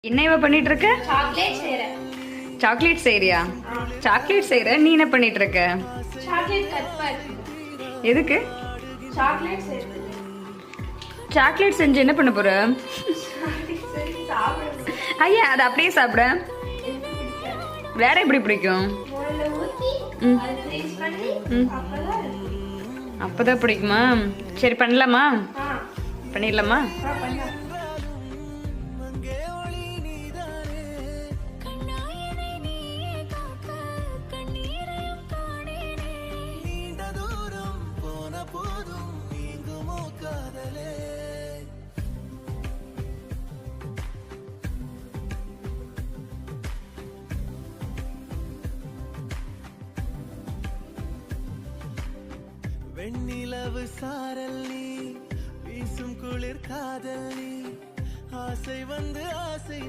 என்ன இவ பண்ணிட்டு இருக்க? சாக்லேட் செய்றேன். சாக்லேட் செய்றியா? சாக்லேட் செய்ற. நீ என்ன பண்ணிட்டு இருக்க? சாக்லேட் கட் பண்ணு. எதுக்கு? சாக்லேட் செய்றேன். சாக்லேட் செஞ்சு என்ன பண்ண போற? சாப்பிடு. ஐயா அது அப்படியே சாப்பிட. வேற எப்படி பிடிக்கும்? மோல்ல ஊத்தி அது ஃப்ரீஸ் பண்ணி அப்பதான் அப்பதான் பிடிக்குமா? சரி பண்ணலாமா? பண்ணிடலாமா? பண்ணலாம். வெண்ணிலவு சாரல் நீ வீசும் குளிர் காதல் நீ ஆசை வந்து ஆசை